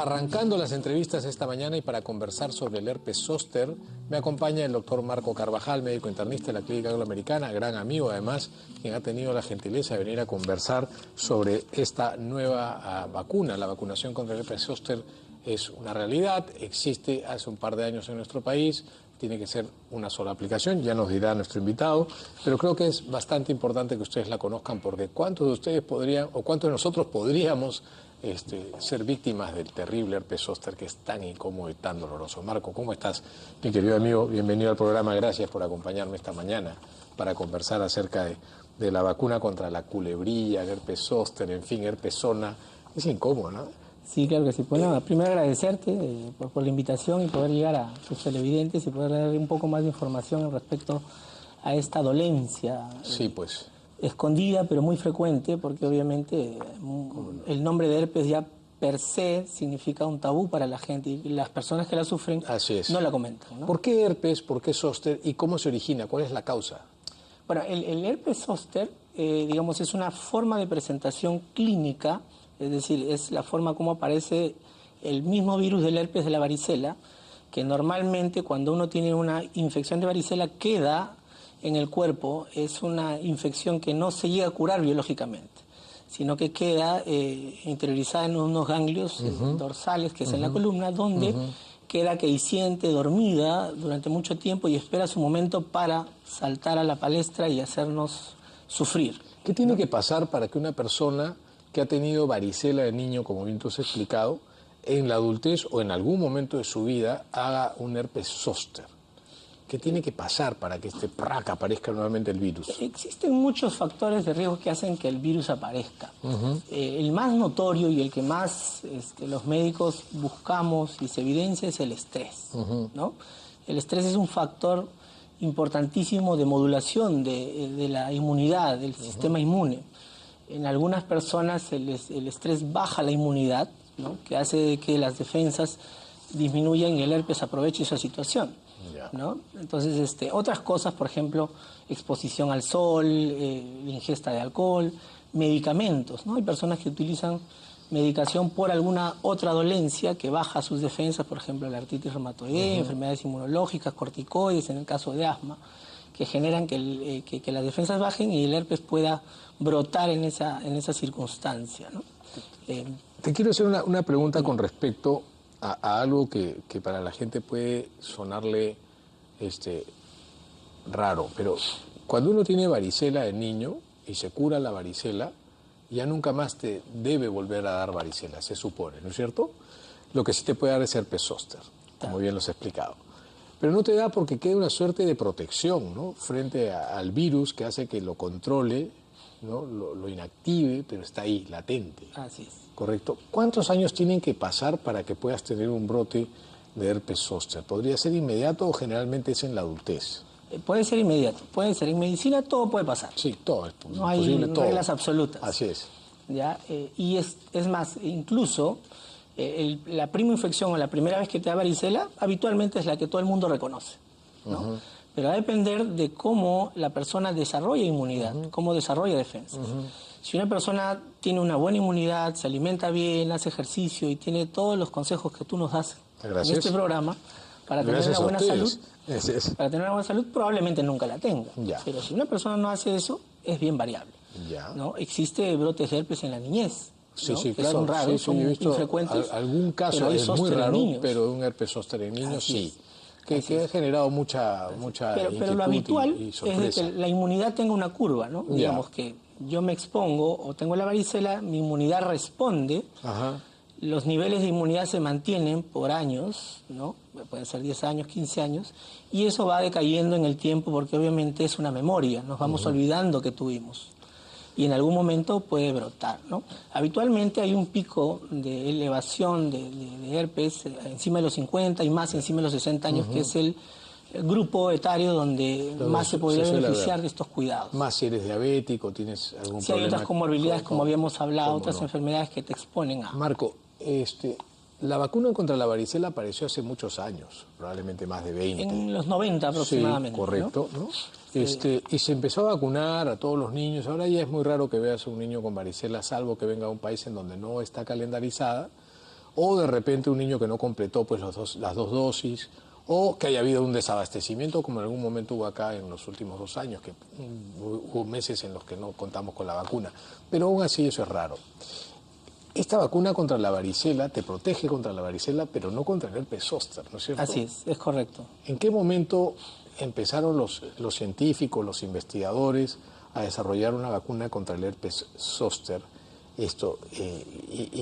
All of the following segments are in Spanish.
Arrancando las entrevistas esta mañana y para conversar sobre el herpes zóster, me acompaña el doctor Marco Carvajal, médico internista de la Clínica Angloamericana, gran amigo además, quien ha tenido la gentileza de venir a conversar sobre esta nueva vacuna. La vacunación contra el herpes zóster es una realidad, existe hace un par de años en nuestro país, tiene que ser una sola aplicación, ya nos dirá nuestro invitado, pero creo que es bastante importante que ustedes la conozcan porque ¿cuántos de ustedes podrían, o cuántos de nosotros podríamos ser víctimas del terrible herpes zóster que es tan incómodo y tan doloroso? Marco, ¿cómo estás, mi querido amigo? Bienvenido al programa, gracias por acompañarme esta mañana para conversar acerca de la vacuna contra la culebrilla, el herpes zóster, en fin, herpes zona. Es incómodo, ¿no? Sí, claro que sí. Bueno, primero agradecerte por la invitación y poder llegar a tus televidentes y poder dar un poco más de información respecto a esta dolencia. Sí, pues. Escondida, pero muy frecuente, porque obviamente el nombre de herpes ya per se significa un tabú para la gente y las personas que la sufren no la comentan, ¿no? ¿Por qué herpes, por qué zóster y cómo se origina? ¿Cuál es la causa? Bueno, el herpes zóster, digamos, es una forma de presentación clínica, es decir, es la forma como aparece el mismo virus del herpes de la varicela, que normalmente cuando uno tiene una infección de varicela queda en el cuerpo, es una infección que no se llega a curar biológicamente, sino que queda interiorizada en unos ganglios dorsales, que es en la columna, donde queda quiescente, dormida durante mucho tiempo y espera su momento para saltar a la palestra y hacernos sufrir. ¿Qué tiene que pasar para que una persona que ha tenido varicela de niño, como bien tú has explicado, en la adultez o en algún momento de su vida haga un herpes zóster? ¿Qué tiene que pasar para que aparezca nuevamente el virus? Existen muchos factores de riesgo que hacen que el virus aparezca. El más notorio y el que más los médicos buscamos y se evidencia es el estrés, ¿no? El estrés es un factor importantísimo de modulación de la inmunidad, del sistema inmune. En algunas personas el estrés baja la inmunidad, ¿no? Que hace que las defensas disminuyan y el herpes aproveche esa situación, ¿no? Entonces, otras cosas, por ejemplo, exposición al sol, ingesta de alcohol, medicamentos, ¿no? Hay personas que utilizan medicación por alguna otra dolencia que baja sus defensas, por ejemplo, la artritis reumatoidea, enfermedades inmunológicas, corticoides, en el caso de asma, que generan que las defensas bajen y el herpes pueda brotar en esa circunstancia, ¿no? Te quiero hacer una pregunta con respecto a algo que para la gente puede sonarle raro, pero cuando uno tiene varicela de niño y se cura la varicela, ya nunca más te debe volver a dar varicela, se supone, ¿no es cierto? Lo que sí te puede dar es herpes zóster, como bien lo has explicado. Pero no te da porque queda una suerte de protección, ¿no? Frente al virus que hace que lo controle, ¿no? Lo inactive, pero está ahí, latente. Así es. ¿Correcto? ¿Cuántos años tienen que pasar para que puedas tener un brote de herpes zóster? ¿Podría ser inmediato o generalmente es en la adultez? Puede ser inmediato, puede ser. En medicina todo puede pasar. Sí, todo es posible. No hay reglas absolutas. Así es. ¿Ya? Y es más, incluso la prima infección o la primera vez que te da varicela habitualmente es la que todo el mundo reconoce, ¿no? Pero va a depender de cómo la persona desarrolla inmunidad, cómo desarrolla defensa. Si una persona tiene una buena inmunidad, se alimenta bien, hace ejercicio y tiene todos los consejos que tú nos das en este programa para tener una buena salud, probablemente nunca la tenga. Pero si una persona no hace eso, es bien variable, ¿no? Existe brotes de herpes en la niñez. Sí, ¿no? sí, que claro. son raros, son infrecuentes. Algún caso es muy raro, pero un herpes zóster en niños sí. Que ha generado mucha pero lo habitual y es de que la inmunidad tenga una curva, ¿no? Digamos que yo me expongo o tengo la varicela, mi inmunidad responde, los niveles de inmunidad se mantienen por años, ¿no? Pueden ser 10 años, 15 años, y eso va decayendo en el tiempo porque obviamente es una memoria, nos vamos olvidando que tuvimos. Y en algún momento puede brotar, ¿no? Habitualmente hay un pico de elevación de herpes encima de los 50 y más encima de los 60 años, que es el grupo etario donde más se podría beneficiar de estos cuidados. Más si eres diabético, tienes algún problema. Hay otras comorbilidades, como habíamos hablado, otras enfermedades que te exponen a... Marco, la vacuna contra la varicela apareció hace muchos años, probablemente más de 20. En los 90 aproximadamente. Sí, correcto, ¿no? Y se empezó a vacunar a todos los niños. Ahora ya es muy raro que veas a un niño con varicela, salvo que venga a un país en donde no está calendarizada, o de repente un niño que no completó pues las dos dosis, o que haya habido un desabastecimiento, como en algún momento hubo acá en los últimos 2 años, que hubo meses en los que no contamos con la vacuna. Pero aún así eso es raro. Esta vacuna contra la varicela te protege contra la varicela, pero no contra el herpes zóster, ¿no es cierto? Así es correcto. ¿En qué momento empezaron los científicos, los investigadores, a desarrollar una vacuna contra el herpes zóster? Y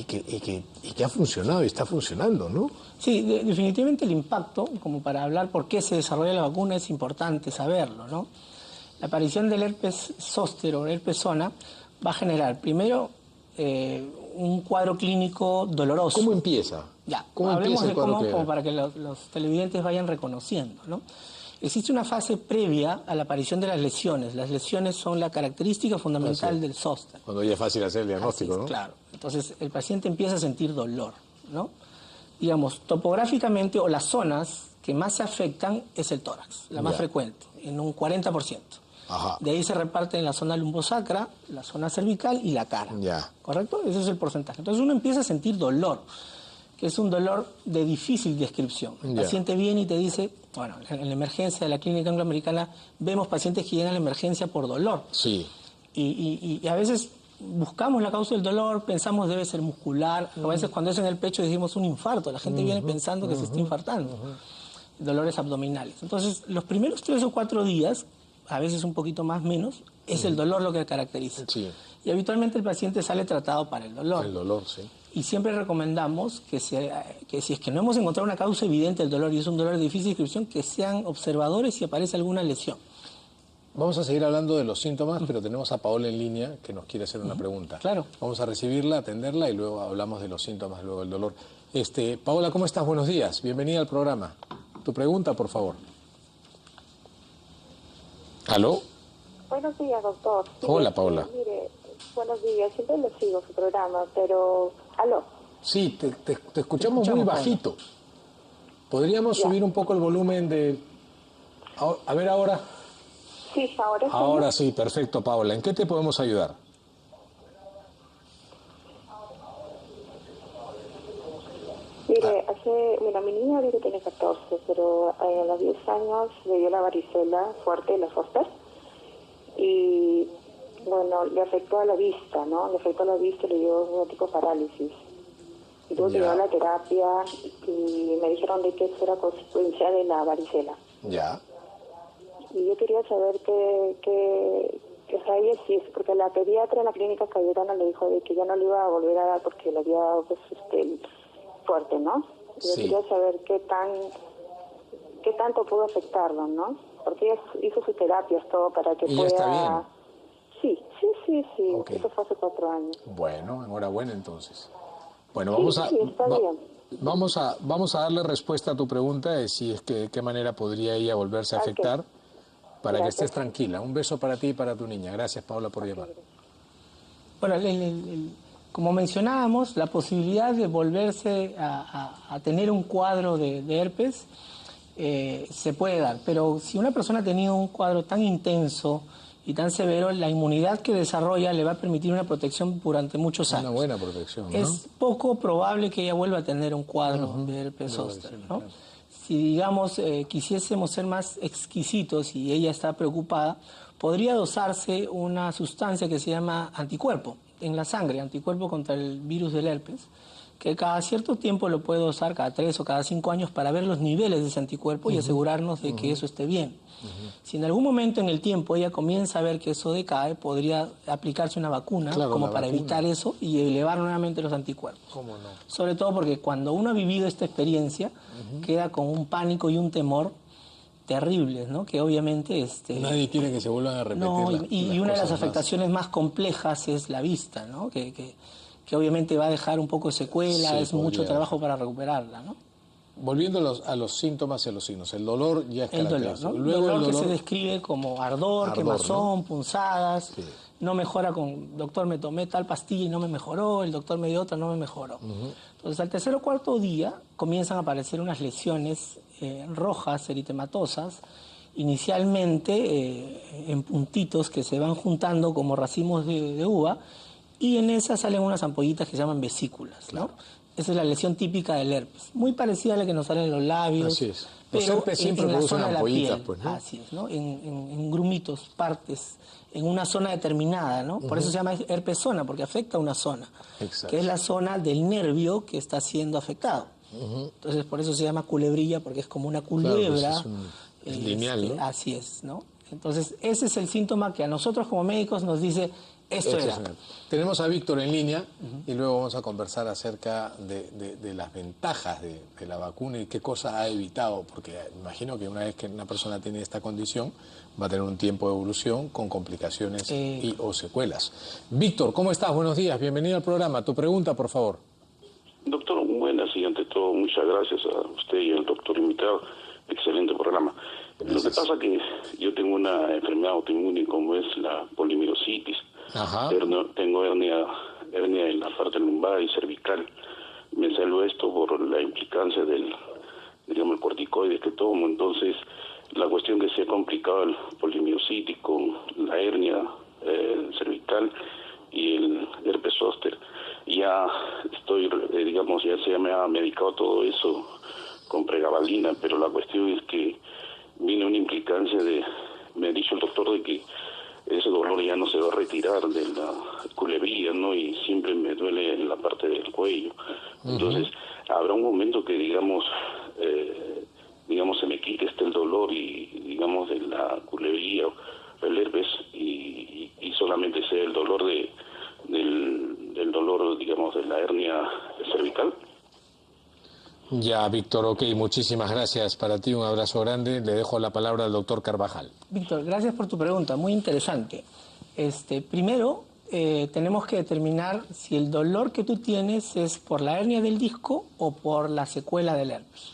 que ha funcionado y está funcionando, ¿no? Sí, definitivamente el impacto, como para hablar por qué se desarrolla la vacuna, es importante saberlo, ¿no? La aparición del herpes zóster o herpes zona va a generar, primero, un cuadro clínico doloroso. ¿Cómo empieza? Ya, ¿Cómo hablemos empieza el de cuadro cómo, clínico? como para que los televidentes vayan reconociendo, ¿no? Existe una fase previa a la aparición de las lesiones. Las lesiones son la característica fundamental del zóster. Cuando ya es fácil hacer el diagnóstico, Así es, ¿no? claro. Entonces, el paciente empieza a sentir dolor, ¿no? Digamos, topográficamente, o las zonas que más se afectan es el tórax, la más frecuente, en un 40%. Ajá. De ahí se reparten la zona lumbosacra, la zona cervical y la cara. Ya. ¿Correcto? Ese es el porcentaje. Entonces uno empieza a sentir dolor, que es un dolor de difícil descripción. El paciente viene y te dice, bueno, en la emergencia de la clínica angloamericana vemos pacientes que llegan a la emergencia por dolor. Sí. Y a veces buscamos la causa del dolor, pensamos debe ser muscular, a veces cuando es en el pecho decimos un infarto, la gente viene pensando que se está infartando, dolores abdominales. Entonces, los primeros 3 o 4 días, a veces un poquito más menos, es el dolor lo que caracteriza. Sí. Y habitualmente el paciente sale tratado para el dolor. El dolor, sí. Y siempre recomendamos que si es que no hemos encontrado una causa evidente del dolor y es un dolor de difícil descripción, que sean observadores si aparece alguna lesión. Vamos a seguir hablando de los síntomas, pero tenemos a Paola en línea que nos quiere hacer una pregunta. Claro. Vamos a recibirla, atenderla y luego hablamos de los síntomas, luego del dolor. Paola, ¿cómo estás? Buenos días. Bienvenida al programa. Tu pregunta, por favor. ¿Aló? Buenos días, doctor. Sí, Hola, Paola. Mire, buenos días. Siempre lo sigo su programa, pero... ¿Aló? Sí, te escuchamos muy bajito. ¿Podríamos subir un poco el volumen de... A ver ahora. Sí, ahora sí. Ahora sí, perfecto, Paola. ¿En qué te podemos ayudar? Mire, mi niña ahorita tiene 14, pero a los 10 años le dio la varicela fuerte, la zóster, y bueno, le afectó a la vista, ¿no? Le afectó a la vista y le dio un tipo de parálisis. Y tuvo que llevar la terapia y me dijeron de que eso era consecuencia de la varicela. Ya. Y yo quería saber o sea, ella sí, porque la pediatra en la clínica Cayetana le dijo de que ya no le iba a volver a dar porque le había pues, fuerte, ¿no? Yo quería saber qué tanto pudo afectarlo, ¿no? Porque ella hizo sus terapias, todo para que pueda... está bien? Sí. Okay. Eso fue hace 4 años. Bueno, enhorabuena entonces. Bueno, vamos a darle respuesta a tu pregunta de si es que de qué manera podría ella volverse a afectar para que estés tranquila. Un beso para ti y para tu niña. Gracias, Paula, por llamar. Bueno, como mencionábamos, la posibilidad de volverse a tener un cuadro de herpes se puede dar, pero si una persona ha tenido un cuadro tan intenso y tan severo, la inmunidad que desarrolla le va a permitir una protección durante muchos años. Una buena protección, ¿no? Es poco probable que ella vuelva a tener un cuadro de herpes zóster, ¿no? Claro. Si, digamos, quisiésemos ser más exquisitos y ella está preocupada, podría dosarse una sustancia que se llama anticuerpo en la sangre, anticuerpo contra el virus del herpes, que cada cierto tiempo lo puede dosar, cada 3 o cada 5 años, para ver los niveles de ese anticuerpo y asegurarnos de que eso esté bien. Si en algún momento en el tiempo ella comienza a ver que eso decae, podría aplicarse una vacuna como para evitar eso y elevar nuevamente los anticuerpos. ¿Cómo no? Sobre todo porque cuando uno ha vivido esta experiencia, queda con un pánico y un temor terribles, ¿no? Que obviamente... Nadie quiere que se vuelvan a repetir. No, y una de las afectaciones más complejas es la vista, ¿no? Que obviamente va a dejar un poco de secuela, es mucho trabajo para recuperarla, ¿no? Volviendo a los síntomas y a los signos, el dolor ya es característico. El dolor que se describe como ardor, quemazón, ¿no? Punzadas, no mejora con, doctor, me tomé tal pastilla y no me mejoró, el doctor me dio otra, no me mejoró. Entonces, al 3.º o 4.º día comienzan a aparecer unas lesiones rojas, eritematosas, inicialmente en puntitos que se van juntando como racimos de uva, y en esas salen unas ampollitas que se llaman vesículas, ¿no? Esa es la lesión típica del herpes, muy parecida a la que nos sale en los labios. Así es. Pero Los herpes siempre en la producen zona de la ampollitas, piel. pues, ¿no? Así es, ¿no? En grumitos, partes, en una zona determinada, ¿no? Por eso se llama herpes zona, porque afecta a una zona, Exacto. que es la zona del nervio que está siendo afectado. Entonces, por eso se llama culebrilla, porque es como una culebra. Claro, es lineal, ¿no? Así es, ¿no? Entonces, ese es el síntoma que a nosotros como médicos nos dice, esto era. Tenemos a Víctor en línea y luego vamos a conversar acerca de las ventajas de la vacuna y qué cosas ha evitado, porque imagino que una vez que una persona tiene esta condición va a tener un tiempo de evolución con complicaciones o secuelas. Víctor, ¿cómo estás? Buenos días, bienvenido al programa. Tu pregunta, por favor. Doctor, buenas y ante todo muchas gracias a usted y al doctor invitado. Excelente programa. Gracias. Lo que pasa es que yo tengo una enfermedad autoinmune como es la polimiositis. Ajá. Tengo hernia en la parte lumbar y cervical. Me salió esto por la implicancia del, digamos, el corticoide que tomo. Entonces, la cuestión que se ha complicado el polimiositis con la hernia cervical y el herpes zóster. Ya estoy, digamos, ya se me ha medicado todo eso con pregabalina, pero la cuestión es que viene una implicancia me ha dicho el doctor de que ese dolor ya no se va a retirar de la culebrilla, ¿no? Y siempre me duele en la parte del cuello. Entonces, habrá un momento que, digamos, se me quite el dolor y, digamos, de la culebrilla, el herpes, y solamente sea el dolor del dolor, digamos, de la hernia cervical. Ya, Víctor, ok, muchísimas gracias. Para ti un abrazo grande. Le dejo la palabra al doctor Carvajal. Víctor, gracias por tu pregunta, muy interesante. Primero, tenemos que determinar si el dolor que tú tienes es por la hernia del disco o por la secuela del herpes.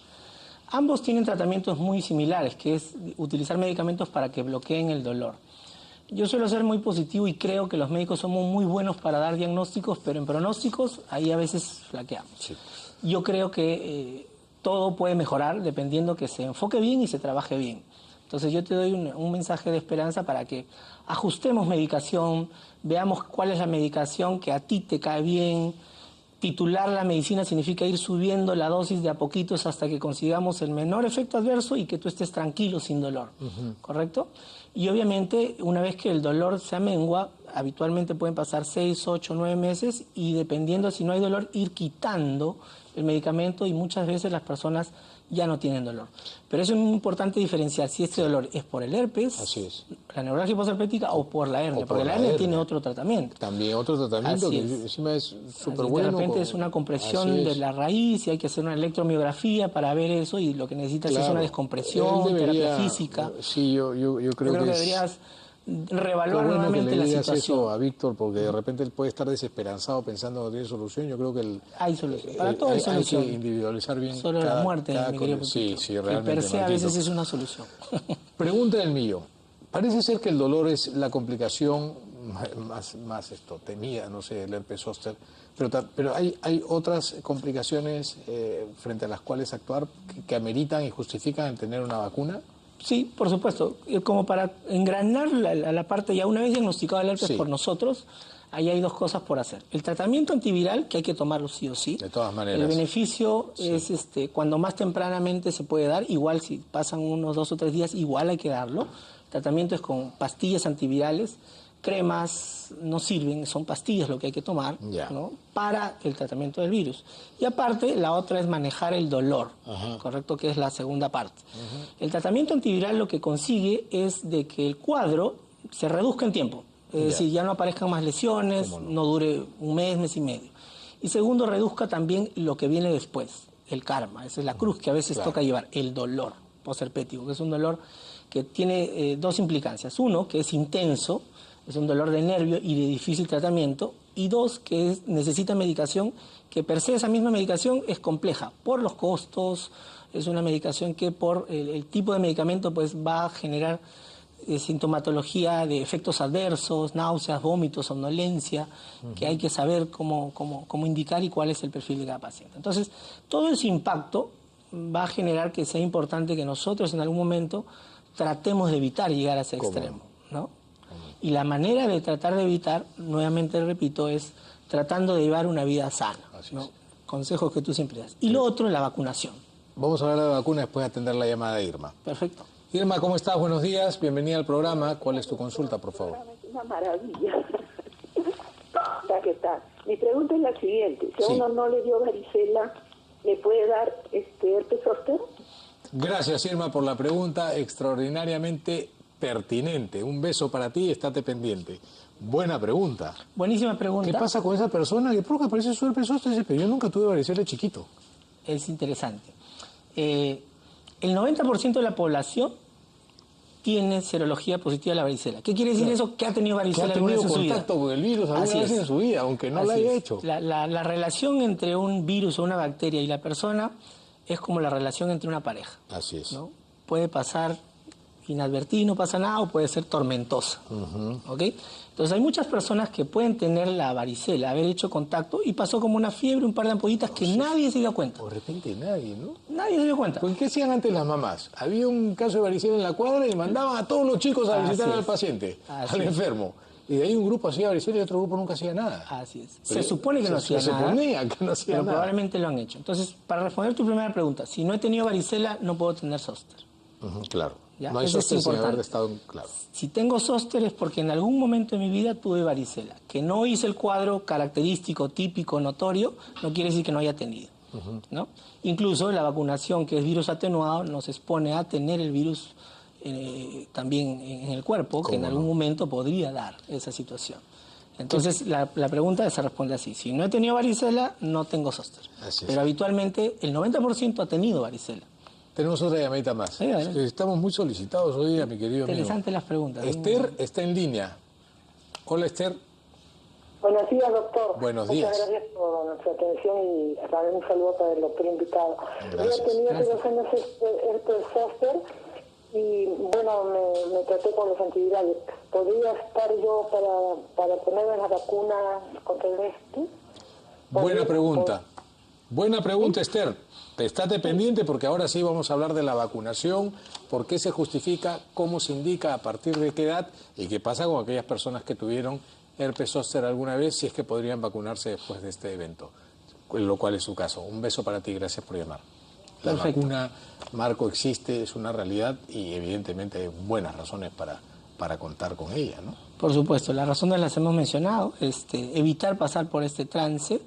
Ambos tienen tratamientos muy similares, que es utilizar medicamentos para que bloqueen el dolor. Yo suelo ser muy positivo y creo que los médicos somos muy buenos para dar diagnósticos, pero en pronósticos ahí a veces flaqueamos. Sí. Yo creo que todo puede mejorar dependiendo que se enfoque bien y se trabaje bien. Entonces yo te doy un mensaje de esperanza para que ajustemos medicación, veamos cuál es la medicación que a ti te cae bien. Titular la medicina significa ir subiendo la dosis de a poquitos hasta que consigamos el menor efecto adverso y que tú estés tranquilo, sin dolor, ¿correcto? Y obviamente, una vez que el dolor se amengua, habitualmente pueden pasar 6, 8, 9 meses y dependiendo si no hay dolor, ir quitando el medicamento y muchas veces las personas ya no tienen dolor. Pero eso es muy importante diferenciar si este dolor es por el herpes, así es, la neuralgia posherpética o por la hernia, porque la hernia tiene otro tratamiento. También otro tratamiento que encima es súper bueno. De repente es una compresión de la raíz y hay que hacer una electromiografía para ver eso y lo que necesitas es una descompresión, terapia física. Sí, yo creo que deberías reevaluar nuevamente la situación. Eso a Víctor, porque de repente él puede estar desesperanzado pensando que no tiene solución. Yo creo que hay solución. Para todo hay solución. Hay que individualizar bien. Solo la muerte, mi querido sí, realmente. El per se a veces es una solución. Pregunta del millón. Parece ser que el dolor es la complicación más temida, no sé, el herpes zóster, pero hay otras complicaciones frente a las cuales actuar que ameritan y justifican el tener una vacuna. Sí, por supuesto. Como para engranar la parte ya una vez diagnosticado el herpes por nosotros, ahí hay dos cosas por hacer. El tratamiento antiviral, que hay que tomarlo sí o sí. De todas maneras. El beneficio es cuando más tempranamente se puede dar, igual si pasan unos 2 o 3 días, igual hay que darlo. El tratamiento es con pastillas antivirales. Cremas no sirven, son pastillas lo que hay que tomar, ¿no? Para el tratamiento del virus. Y aparte, la otra es manejar el dolor, ¿correcto? Que es la segunda parte. El tratamiento antiviral lo que consigue es de que el cuadro se reduzca en tiempo. Es decir, ya no aparezcan más lesiones, no dure un mes, mes y medio. Y segundo, reduzca también lo que viene después, el karma. Esa es la cruz que a veces toca llevar, el dolor posherpético, que es un dolor que tiene dos implicancias. Uno, que es intenso, es un dolor de nervio y de difícil tratamiento. Y dos, que necesita medicación, que per se esa misma medicación es compleja por los costos. Es una medicación que por el tipo de medicamento pues va a generar sintomatología de efectos adversos, náuseas, vómitos, somnolencia, que hay que saber cómo indicar y cuál es el perfil de cada paciente. Entonces, todo ese impacto va a generar que sea importante que nosotros en algún momento tratemos de evitar llegar a ese extremo, ¿no? Y la manera de tratar de evitar, nuevamente repito, es tratando de llevar una vida sana, ¿no? consejos que tú siempre das. Y lo otro, la vacunación. Vamos a hablar de la vacuna después de atender la llamada de Irma. Perfecto. Irma, ¿cómo estás? Buenos días, bienvenida al programa. ¿Cuál es tu consulta, por favor? Es una maravilla. ¿Qué tal? Mi pregunta es la siguiente. Si a uno no le dio varicela, ¿le puede dar herpes zóster? Gracias, Irma, por la pregunta extraordinariamente pertinente. Un beso para ti, estate pendiente. Buena pregunta. Buenísima pregunta. ¿Qué pasa con esa persona que porque aparece su herpes zóster? Dice, pero yo nunca tuve varicela de chiquito. Es interesante. El 90% de la población tiene serología positiva a la varicela. ¿Qué quiere decir eso? Que ha tenido varicela alguna vez en su vida. contacto con el virus alguna vez en su vida, aunque no lo haya hecho. La relación entre un virus o una bacteria y la persona es como la relación entre una pareja. Así es. ¿No? Puede pasar inadvertido, no pasa nada, o puede ser tormentosa. ¿Ok? Entonces hay muchas personas que pueden tener la varicela, haber hecho contacto y pasó como una fiebre, un par de ampollitas que nadie se dio cuenta. De repente nadie, ¿no? Nadie se dio cuenta. ¿Pues qué hacían antes las mamás? Había un caso de varicela en la cuadra y mandaban a todos los chicos a visitar al paciente, al enfermo. Y de ahí un grupo hacía varicela y otro grupo nunca hacía nada. Así es. Pero se supone que no hacía nada. Se suponía que no hacía pero nada. Probablemente lo han hecho. Entonces, para responder tu primera pregunta, si no he tenido varicela, no puedo tener zóster. Claro. ¿Ya? No hay Eso es zóster sin haber importante. estado claro. Si tengo zóster es porque en algún momento de mi vida tuve varicela. Que no hice el cuadro característico, típico, notorio, no quiere decir que no haya tenido. ¿No? Incluso la vacunación, que es virus atenuado, nos expone a tener el virus también en el cuerpo, que en algún momento podría dar esa situación. Entonces, la pregunta se responde así. Si no he tenido varicela, no tengo zóster. Pero habitualmente el 90% ha tenido varicela. Tenemos otra llamadita más. Estamos muy solicitados hoy día, mi querido amigo. Interesantes las preguntas. Esther está en línea. Hola, Esther. Buenos días, doctor. Buenos días. Muchas gracias por su atención y también un saludo para el doctor invitado. Gracias. Yo he tenido hace 2 años herpes zóster y, bueno, me traté con los antivirales. ¿Podría estar yo para ponerme la vacuna contra el herpes? Buena pregunta. Buena pregunta, Esther. Estate pendiente porque ahora sí vamos a hablar de la vacunación, por qué se justifica, cómo se indica, a partir de qué edad y qué pasa con aquellas personas que tuvieron herpes zóster alguna vez, si es que podrían vacunarse después de este evento, lo cual es su caso. Un beso para ti, gracias por llamar. La vacuna, Marco, existe, es una realidad y evidentemente hay buenas razones para contar con ella, ¿no? Por supuesto, las razones las hemos mencionado, evitar pasar por este trance.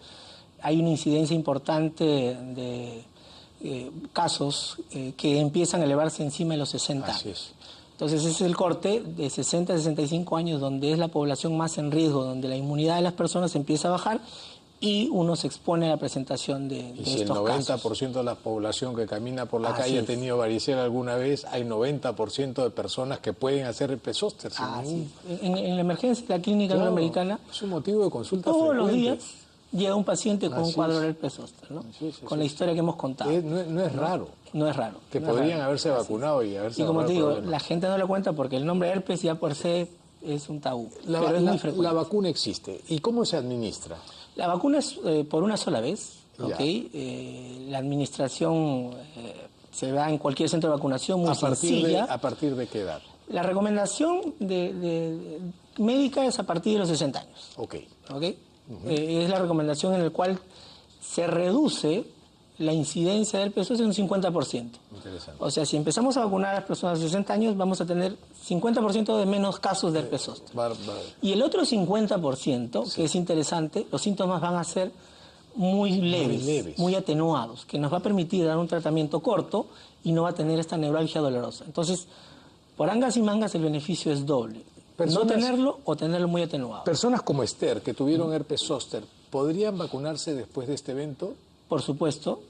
Hay una incidencia importante de casos que empiezan a elevarse encima de los 60 años. Así es. Entonces ese es el corte de 60 a 65 años donde es la población más en riesgo, donde la inmunidad de las personas empieza a bajar y uno se expone a la presentación de estos casos. Y si el 90% de la población que camina por la calle ha tenido varicela alguna vez, hay 90% de personas que pueden hacer herpes zóster. En la emergencia de la clínica americana, es un motivo de consulta todos frecuente. los días llega un paciente con un cuadro de herpes zóster, ¿no? Con la historia que hemos contado. No es raro. No es raro. Que podrían haberse vacunado y haberse. Y como te digo, problemas. la gente no lo cuenta porque el nombre herpes ya por sí es un tabú. Pero es muy frecuente. La vacuna existe. ¿Y cómo se administra? La vacuna es por una sola vez, ¿ok? La administración se da en cualquier centro de vacunación muy sencilla. ¿A partir de qué edad? La recomendación médica es a partir de los 60 años. Ok. Es la recomendación en la cual se reduce la incidencia del herpes zóster en un 50%. Interesante. O sea, si empezamos a vacunar a las personas de 60 años, vamos a tener 50% de menos casos de herpes zóster. Y el otro 50%, que es interesante, los síntomas van a ser muy leves, muy atenuados, que nos va a permitir dar un tratamiento corto y no va a tener esta neuralgia dolorosa. Entonces, por angas y mangas el beneficio es doble. No tenerlo o tenerlo muy atenuado. Personas como Esther, que tuvieron herpes zóster, ¿podrían vacunarse después de este evento? Por supuesto,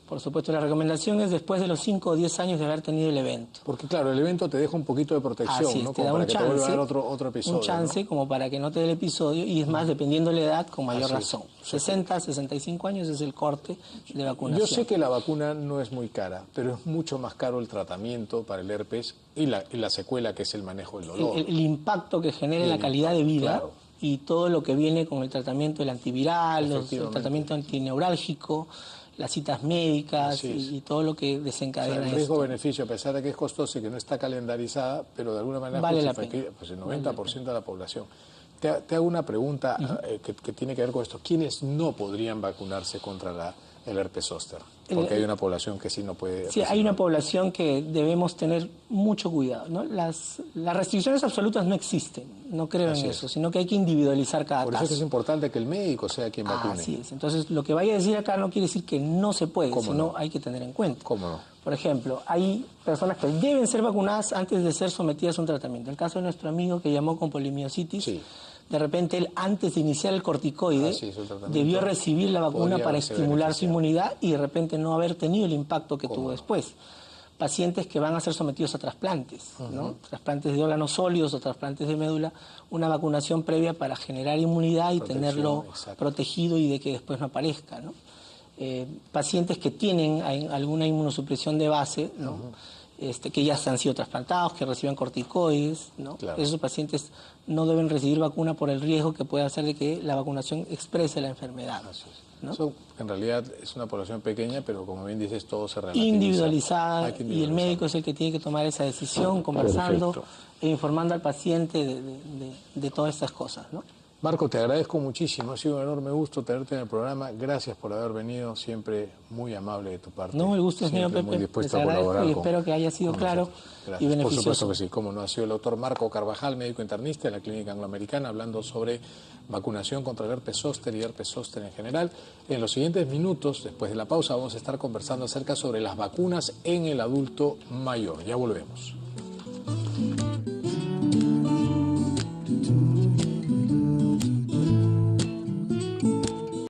la recomendación es después de los 5 o 10 años de haber tenido el evento. Porque claro, el evento te deja un poquito de protección, ¿no? Te da para un que chance, te vuelva a dar otro episodio. Un chance, ¿no? Como para que no te dé el episodio, y es más, dependiendo de la edad, con mayor razón. 60, 65 años es el corte de vacunación. Yo sé que la vacuna no es muy cara, pero es mucho más caro el tratamiento para el herpes y la secuela, que es el manejo del dolor. El impacto que genera en la calidad de vida. Claro. Y todo lo que viene con el tratamiento del antiviral, el tratamiento antineurálgico, las citas médicas y todo lo que desencadena. El riesgo-beneficio, a pesar de que es costoso y que no está calendarizada, pero de alguna manera vale la pena. Pues el 90% de la población. Te hago una pregunta que tiene que ver con esto. ¿Quiénes no podrían vacunarse contra el herpes zóster? Porque hay una población que sí no puede... Sí, hay una población que debemos tener mucho cuidado, ¿no? Las restricciones absolutas no existen, no creo en eso, sino que hay que individualizar cada caso. Por eso es importante que el médico sea quien vacune. Así es. Entonces, lo que vaya a decir acá no quiere decir que no se puede, sino hay que tener en cuenta. ¿Cómo no? Por ejemplo, hay personas que deben ser vacunadas antes de ser sometidas a un tratamiento. El caso de nuestro amigo que llamó con polimiositis, de repente él, antes de iniciar el corticoide, debió recibir la vacuna para estimular su inmunidad y de repente no haber tenido el impacto que tuvo después. Pacientes que van a ser sometidos a trasplantes, ¿no? Trasplantes de órganos sólidos o trasplantes de médula, una vacunación previa para generar inmunidad y tenerlo protegido y de que después no aparezca, ¿no? Pacientes que tienen alguna inmunosupresión de base, ¿no? Que ya han sido trasplantados, que reciben corticoides, ¿no? Esos pacientes no deben recibir vacuna por el riesgo que puede hacer de que la vacunación exprese la enfermedad. ¿no? Eso, en realidad es una población pequeña, pero como bien dices, todo se relativiza. Individualizada, y el médico es el que tiene que tomar esa decisión, conversando e informando al paciente de todas estas cosas, ¿no? Marco, te agradezco muchísimo, ha sido un enorme gusto tenerte en el programa, gracias por haber venido, siempre muy amable de tu parte. No, el gusto es mío, Pepe, muy dispuesto les a colaborar y espero que haya sido claro y beneficioso. Por supuesto que sí, como no, ha sido el doctor Marco Carvajal, médico internista de la Clínica Angloamericana, hablando sobre vacunación contra el herpes zóster y herpes zóster en general. En los siguientes minutos, después de la pausa, vamos a estar conversando acerca sobre las vacunas en el adulto mayor. Ya volvemos.